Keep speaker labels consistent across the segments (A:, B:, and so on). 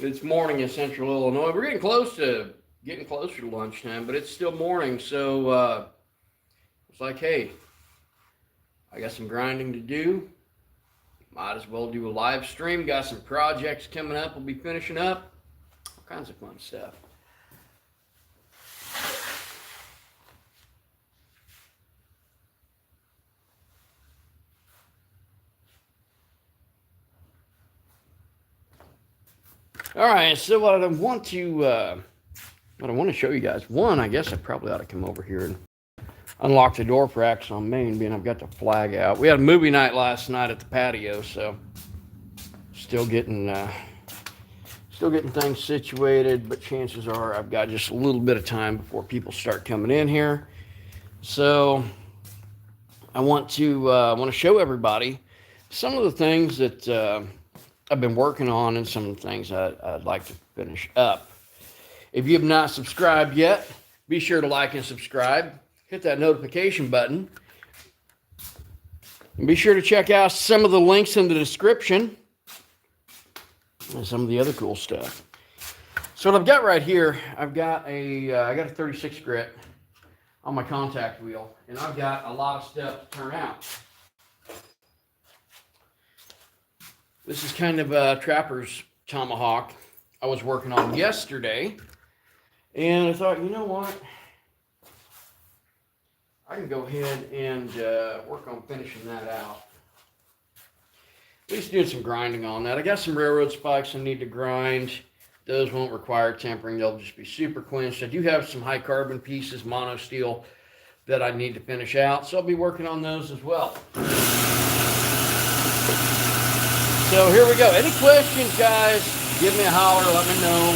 A: It's morning in Central Illinois. We're getting closer to lunchtime, but it's still morning. So it's like, hey, I got some grinding to do. Might as well do a live stream. Got some projects coming up. We'll be finishing up. All kinds of fun stuff. All right, so what I want to show you guys. One, I guess I probably ought to come over here and unlock the door for action on Main, being I've got the flag out. We had a movie night last night at the patio, so still getting things situated. But chances are I've got just a little bit of time before people start coming in here. So I want to show everybody some of the things that I've been working on and some of the things I'd like to finish up. If you have not subscribed yet, be sure to like and subscribe. Hit that notification button. And be sure to check out some of the links in the description and some of the other cool stuff. So what I've got right here, I got a 36 grit on my contact wheel, and I've got a lot of stuff to turn out. This is kind of a trapper's tomahawk I was working on yesterday. And I thought, you know what? I can go ahead and work on finishing that out. At least doing some grinding on that. I got some railroad spikes I need to grind. Those won't require tempering. They'll just be super quenched. I do have some high carbon pieces, mono steel, that I need to finish out. So I'll be working on those as well. So here we go. Any questions, guys? Give me a holler. Let me know.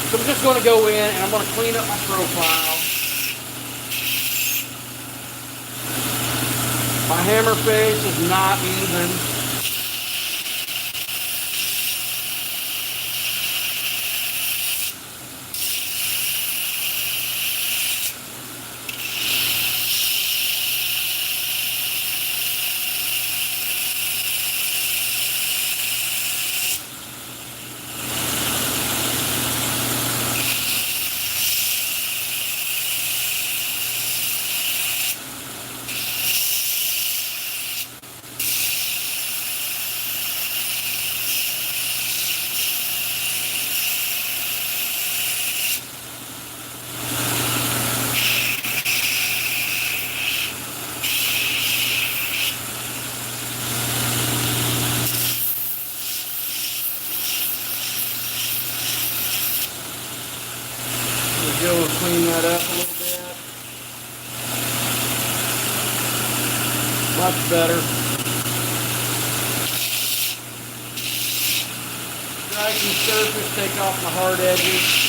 A: So I'm just going to go in and I'm going to clean up my profile. My hammer face is not even. We'll clean that up a little bit. Much better. Dry some surface, take off my hard edges.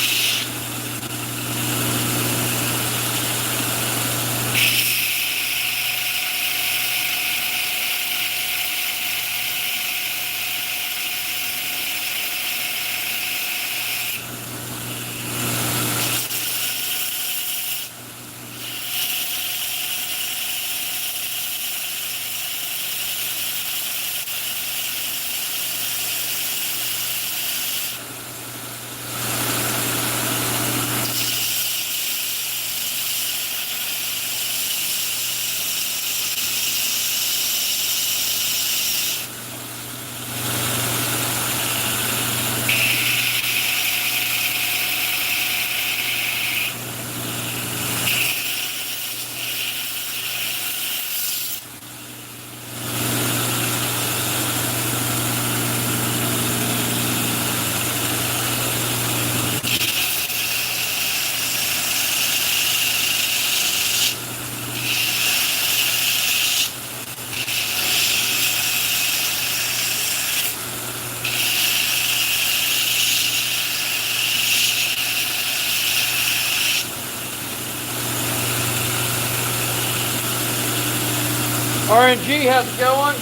A: RNG, how's it going?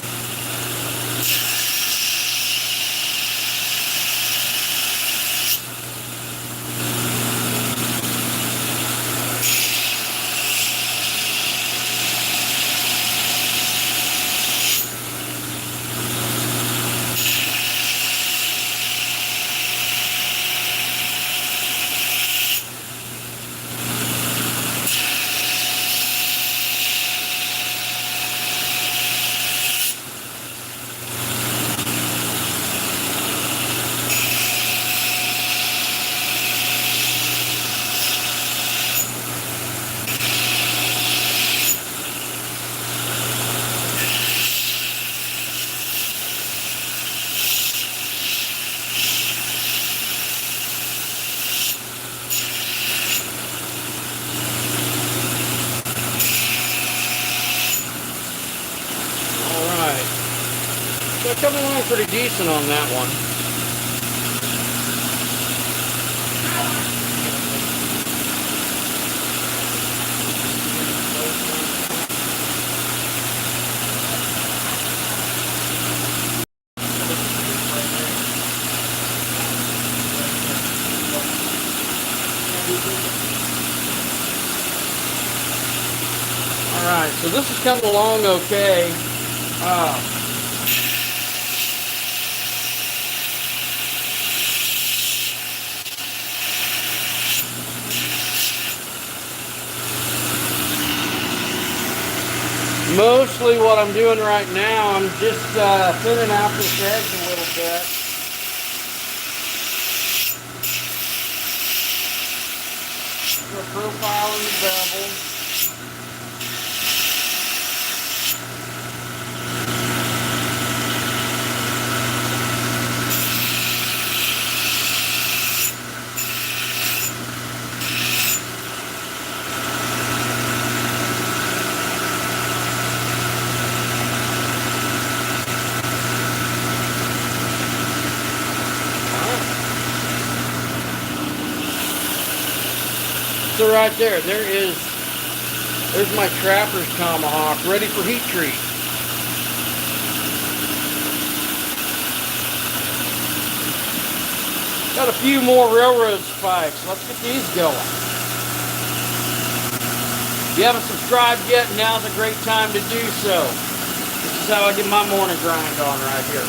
A: coming along pretty decent on that one. All right, so this is coming along okay. Mostly what I'm doing right now, I'm just thinning out this edge a little bit. A profile in the bevel. So right there's my trapper's tomahawk ready for heat treat. Got a few more railroad spikes. Let's get these going. If you haven't subscribed yet, now's a great time to do so. This is how I get my morning grind on right here.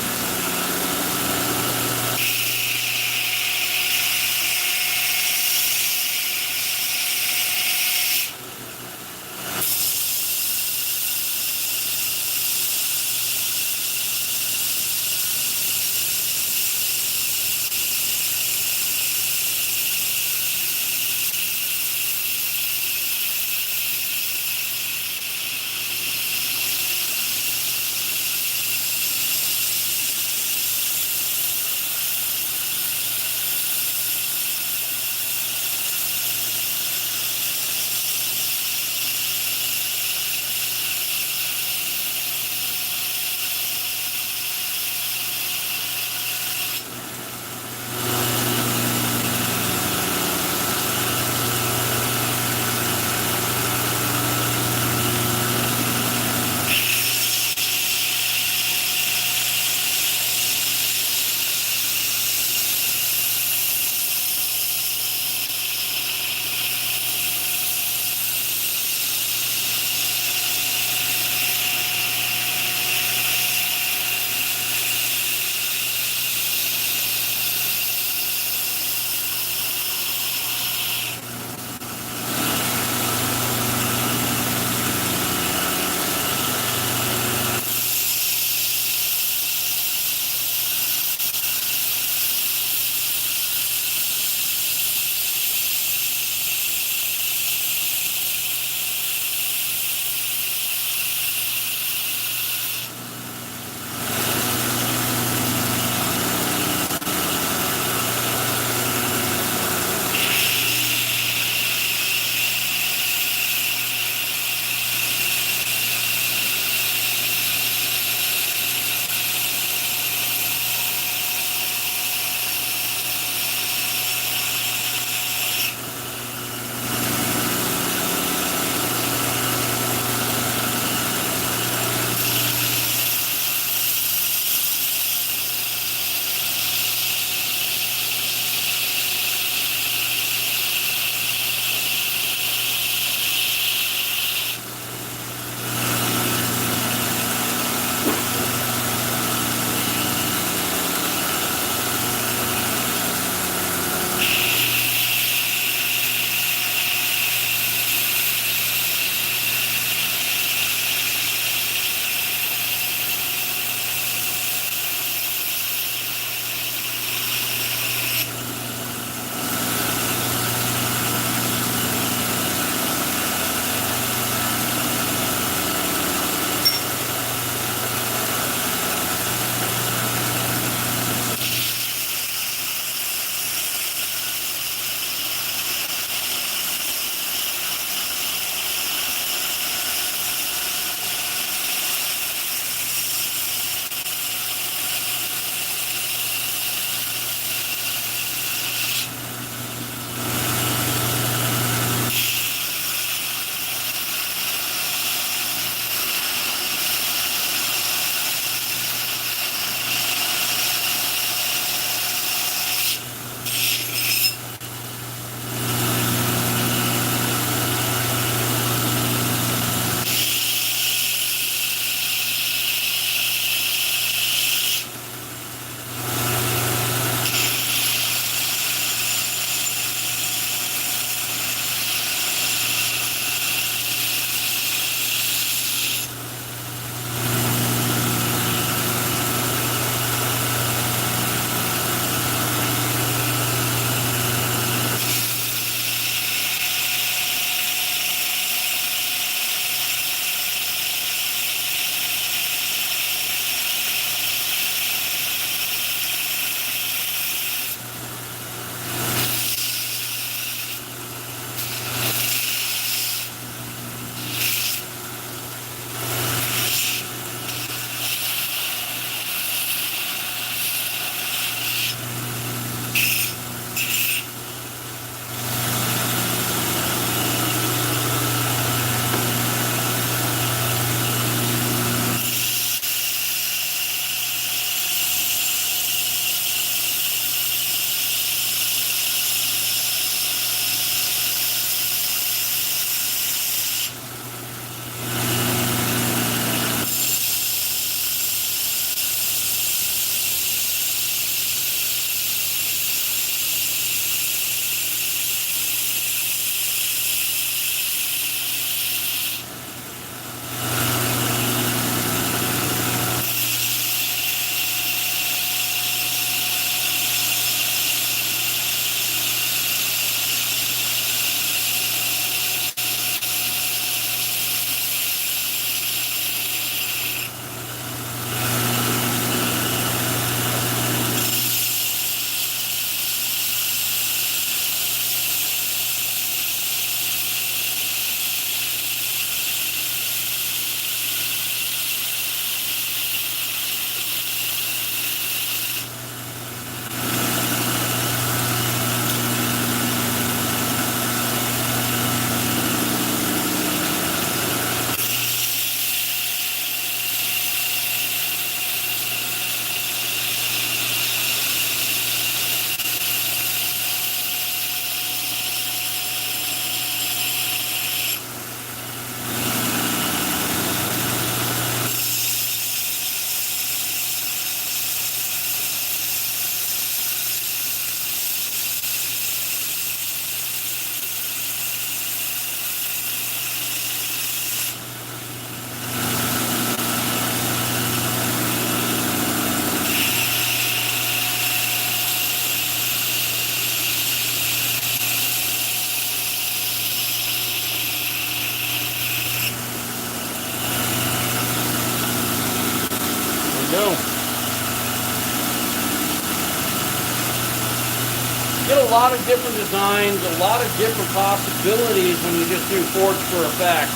A: Get a lot of different designs, a lot of different possibilities when you just do forged for effect.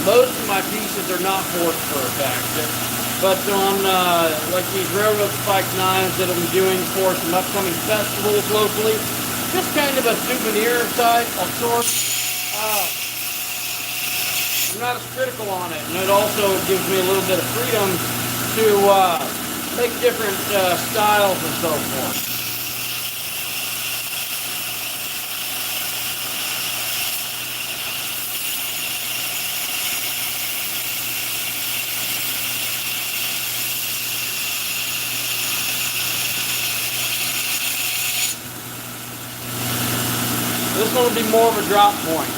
A: Most of my pieces are not forged for effect, but on like these railroad spike knives that I'm doing for some upcoming festivals locally, just kind of a souvenir type of sort. I'm not as critical on it, and it also gives me a little bit of freedom to make different styles and so forth. This one will be more of a drop point.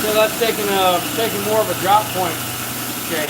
A: So that's taking more of a drop point shape.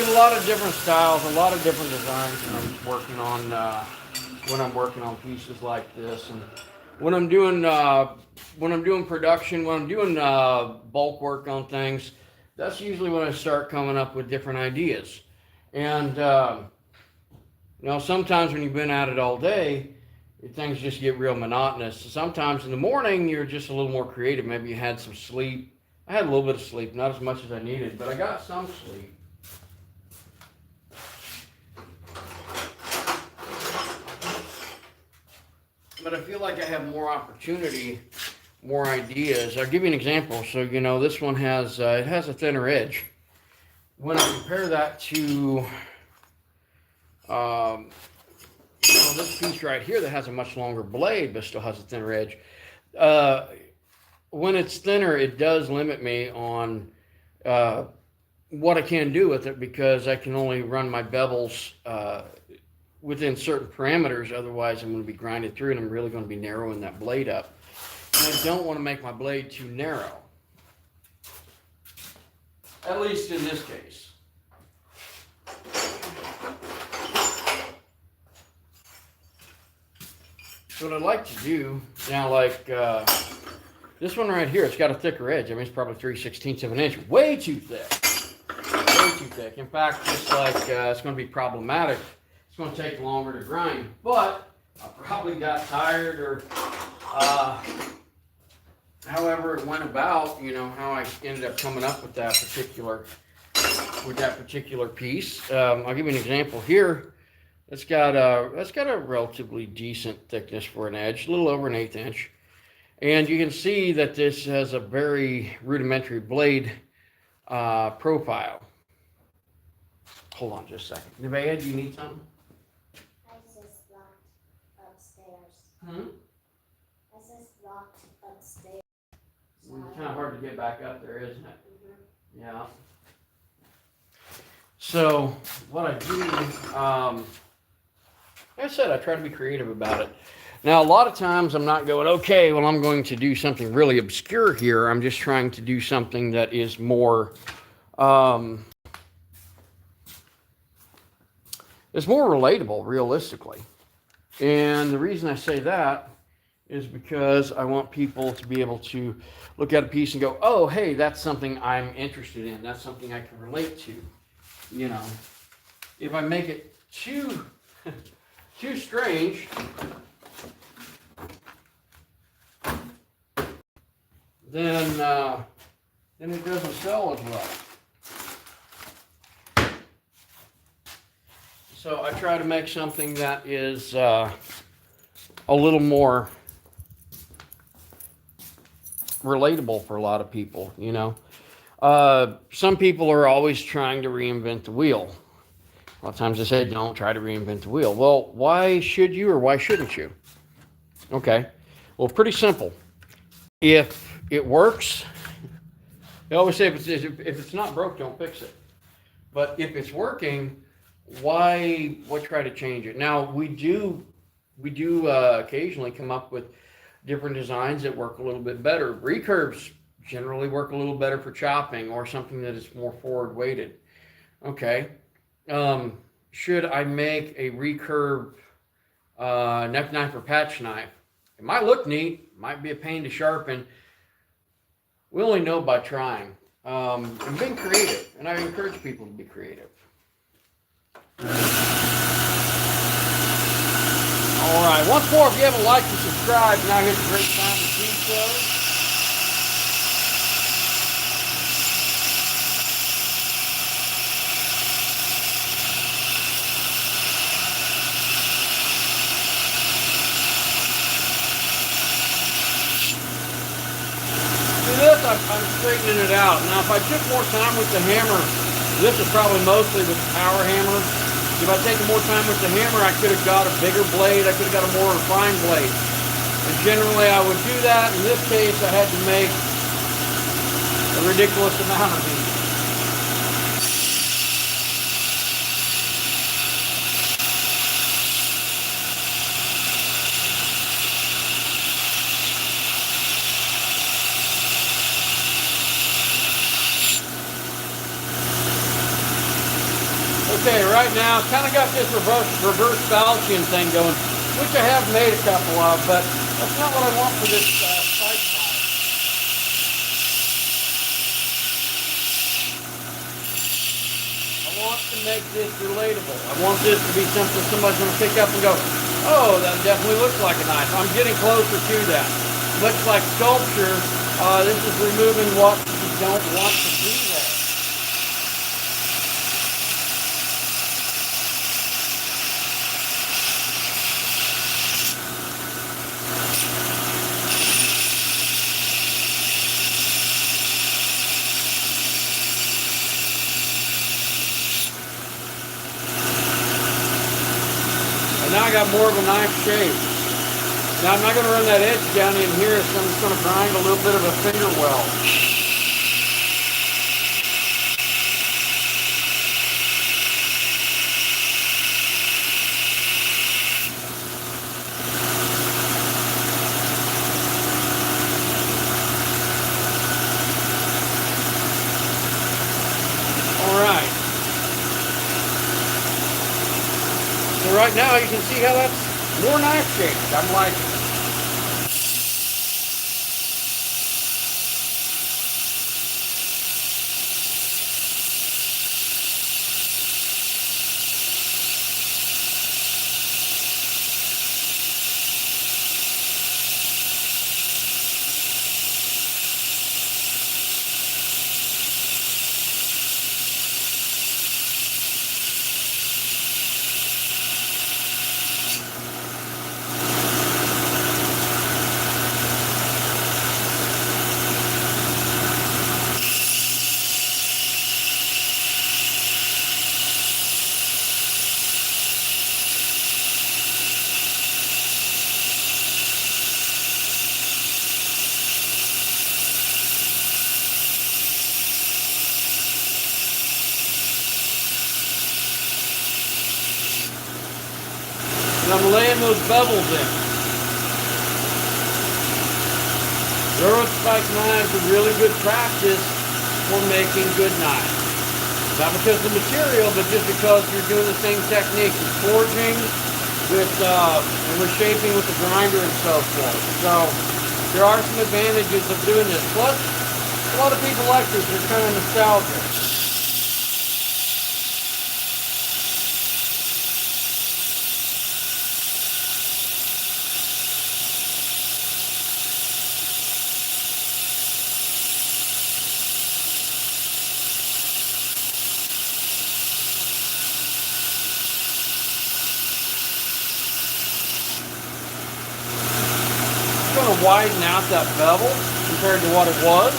A: A lot of different styles, a lot of different designs when I'm working on pieces like this, and when I'm doing production, when I'm doing bulk work on things, that's usually when I start coming up with different ideas. And sometimes when you've been at it all day, things just get real monotonous. Sometimes in the morning you're just a little more creative. Maybe you had some sleep. I had a little bit of sleep, not as much as I needed, but I got some sleep. But I feel like I have more opportunity, more ideas. I'll give you an example. So, this one has it has a thinner edge. When I compare that to this piece right here that has a much longer blade but still has a thinner edge, when it's thinner, it does limit me on what I can do with it, because I can only run my bevels within certain parameters. Otherwise, I'm going to be grinding through, and I'm really going to be narrowing that blade up. And I don't want to make my blade too narrow, at least in this case. So what I'd like to do now, like this one right here, it's got a thicker edge. I mean, it's probably 3/16 of an inch. Way too thick. Way too thick. In fact, just like it's going to be problematic. It's going to take longer to grind. But I probably got tired, or however it went about, you know, how I ended up coming up with that particular piece. I'll give you an example here. That's got a relatively decent thickness for an edge, a little over an 1/8 inch. And you can see that this has a very rudimentary blade profile. Hold on just a second. Nevaeh, do you need something?
B: I just locked upstairs.
A: Hmm?
B: I just locked upstairs.
A: Well, it's kind of hard to get back up there, isn't it?
B: Mm-hmm.
A: Yeah. So what I do, like I said, I try to be creative about it. Now, a lot of times I'm not going, okay, well, I'm going to do something really obscure here. I'm just trying to do something that is more, it's more relatable, realistically. And the reason I say that is because I want people to be able to look at a piece and go, oh, hey, that's something I'm interested in. That's something I can relate to. You know, if I make it too strange, then it doesn't sell as well. So I try to make something that is a little more relatable for a lot of people, you know. Some people are always trying to reinvent the wheel. A lot of times they say, don't try to reinvent the wheel. Well, why should you, or why shouldn't you? Okay. Well, pretty simple. If it works, they always say if it's not broke, don't fix it. But if it's working, why try to change it? Now, we do occasionally come up with different designs that work a little bit better. Recurves generally work a little better for chopping, or something that is more forward weighted. Okay. Should I make a recurve neck knife or patch knife? It might look neat, might be a pain to sharpen. We only know by trying. And being creative, and I encourage people to be creative. All right, once more, if you haven't liked and subscribed, now here's a great time to do so. I'm straightening it out. Now, if I took more time with the hammer, this is probably mostly with the power hammer. If I'd taken more time with the hammer, I could have got a bigger blade. I could have got a more refined blade. And generally, I would do that. In this case, I had to make a ridiculous amount of these. Okay, right now, kind of got this reverse falchion thing going, which I have made a couple of, but that's not what I want for this pipe knife. I want to make this relatable. I want this to be something somebody's going to pick up and go, oh, that definitely looks like a knife. I'm getting closer to that. Much like sculpture, this is removing what you don't want to be there. Now I got more of a knife shape. Now I'm not going to run that edge down in here, so I'm just going to grind a little bit of a finger weld. So right now you can see how that's more knife shaped. I'm like, and I'm laying those bevels in. Railroad spike knives are really good practice for making good knives. Not because of the material, but just because you're doing the same technique with forging, and with shaping with the grinder and so forth. So there are some advantages of doing this. Plus, a lot of people like this. They're kind of nostalgic. Going to widen out that bevel compared to what it was.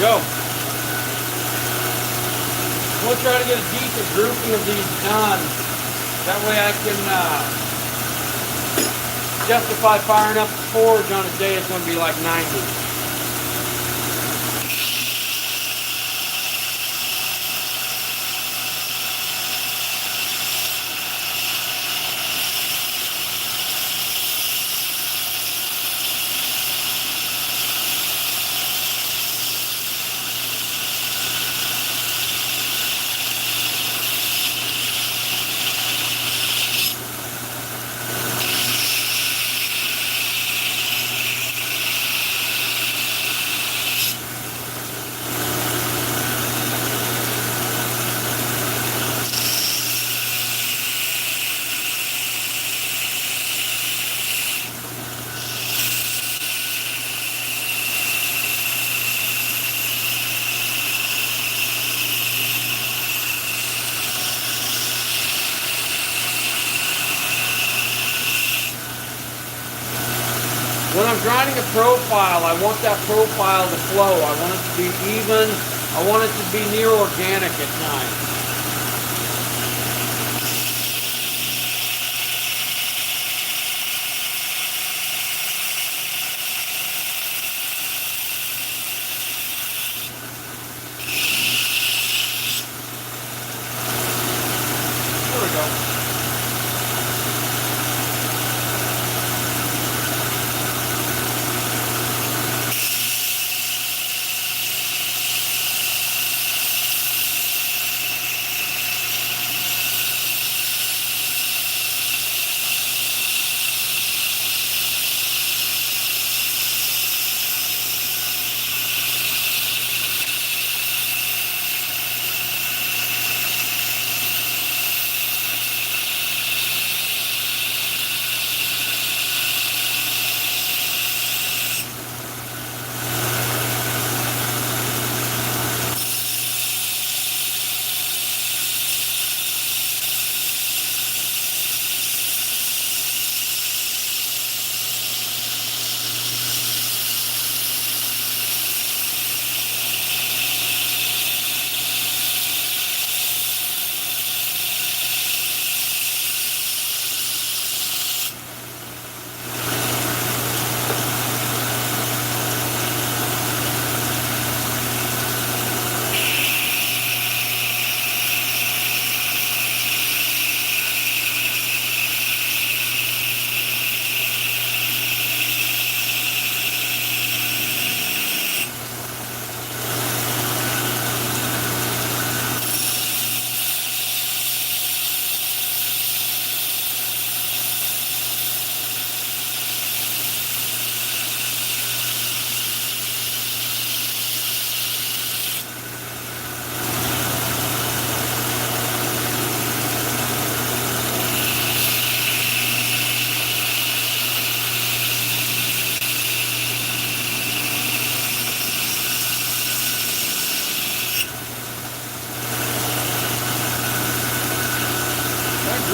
A: Go. We'll try to get a decent grouping of these done. That way I can justify firing up the forge on a day it's going to be like 90. When I'm grinding a profile, I want that profile to flow. I want it to be even. I want it to be near organic at times. There we go.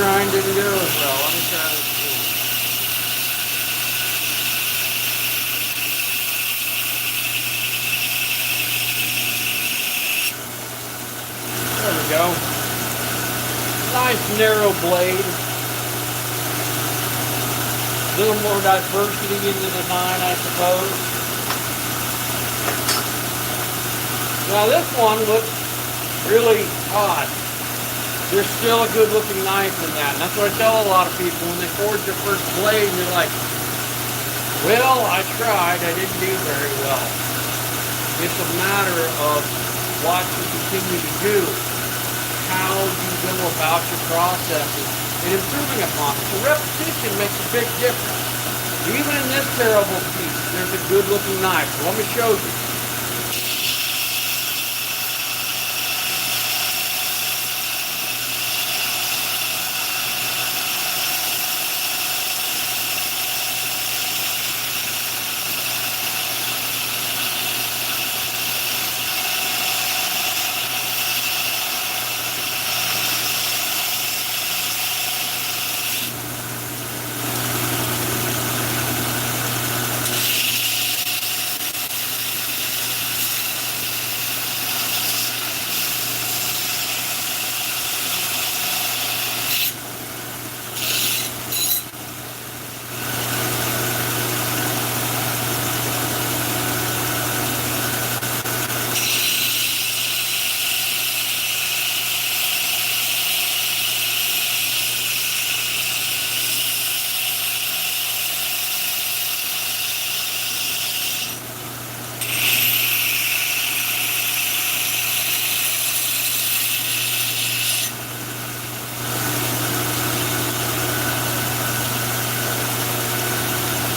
A: grind didn't go as well. Let me try this again. There we go. Nice narrow blade. A little more diversity in the design, I suppose. Now this one looks really odd. There's still a good looking knife in that. And that's what I tell a lot of people when they forge their first blade and they're like, well, I tried, I didn't do very well. It's a matter of what you continue to do, how you go about your processes, and improving upon it. So repetition makes a big difference. Even in this terrible piece, there's a good looking knife. So let me show you.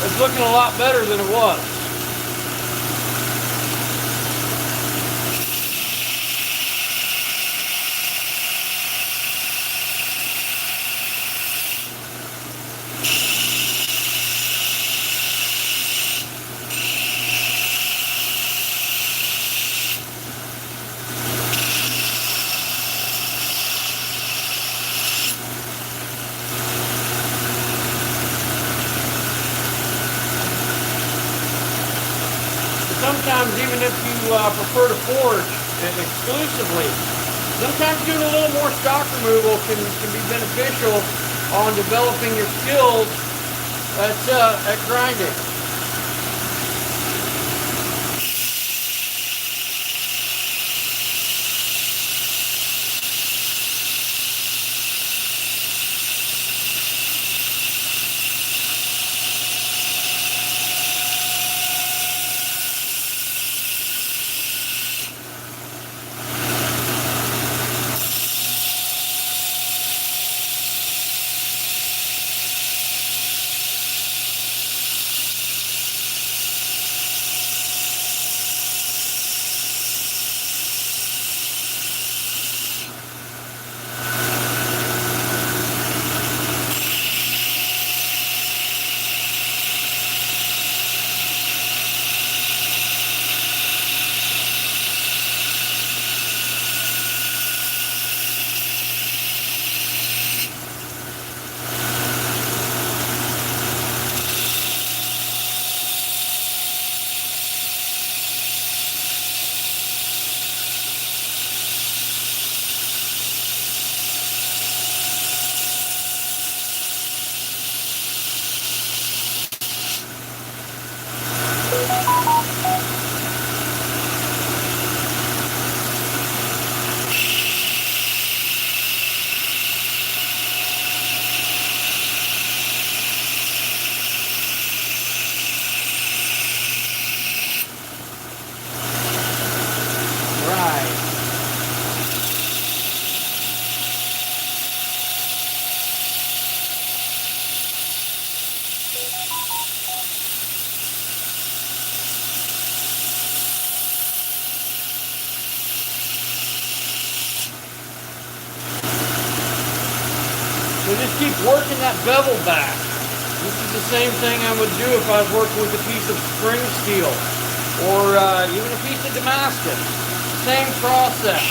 A: It's looking a lot better than it was. Sometimes, even if you prefer to forge exclusively, sometimes doing a little more stock removal can be beneficial on developing your skills at grinding. So just keep working that bevel back. This is the same thing I would do if I was working with a piece of spring steel or even a piece of Damascus. Same process.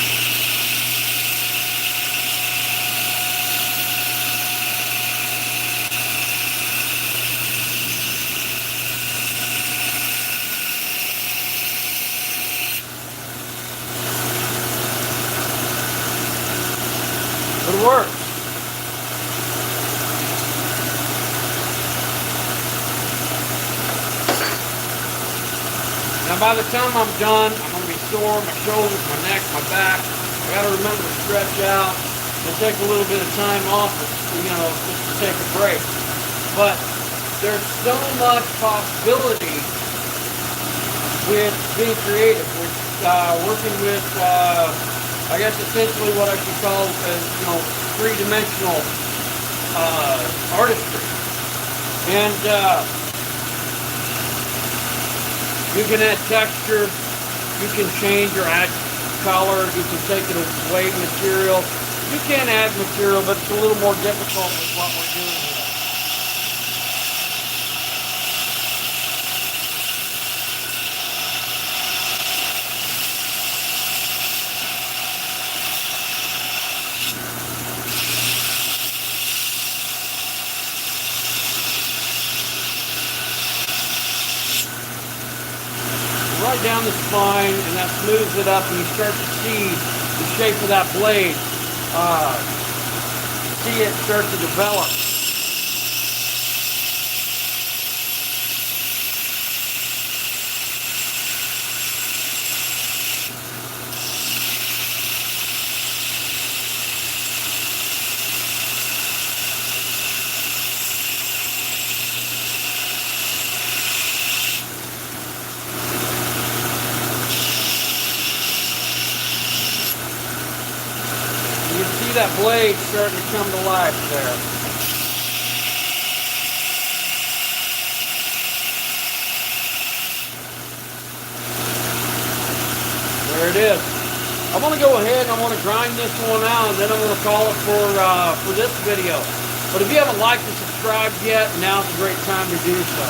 A: Now by the time I'm done, I'm going to be sore, my shoulders, my neck, my back. I got to remember to stretch out and take a little bit of time off, just to take a break. But there's so much possibility with being creative, with working with, I guess essentially what I should call, three-dimensional artistry. And you can add texture, you can change or add color, you can take it away material. You can add material, but it's a little more difficult with what we're doing here. Right down the spine, and that smooths it up, and you start to see the shape of that blade. See it start to develop. That blade starting to come to life there. There it is. I want to go ahead and I want to grind this one out, and then I'm going to call it for this video. But if you haven't liked and subscribed yet, now's a great time to do so.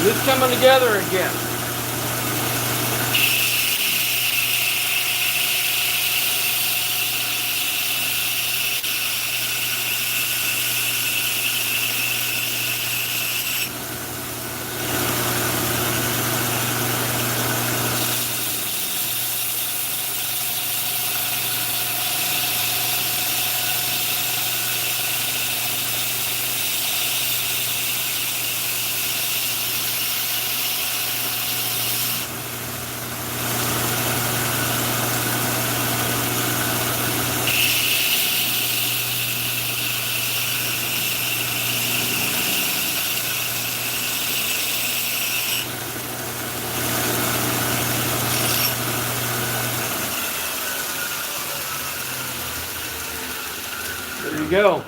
A: It's coming together again. There you go.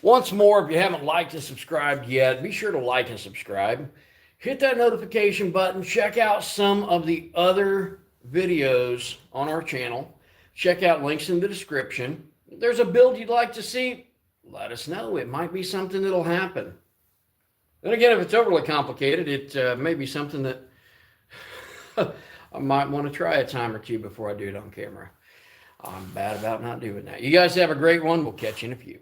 A: Once more, if you haven't liked and subscribed yet, be sure to like and subscribe. Hit that notification button. Check out some of the other videos on our channel. Check out links in the description. If there's a build you'd like to see, let us know. It might be something that'll happen. Then again, if it's overly complicated, it may be something that I might want to try a time or two before I do it on camera. I'm bad about not doing that. You guys have a great one. We'll catch you in a few.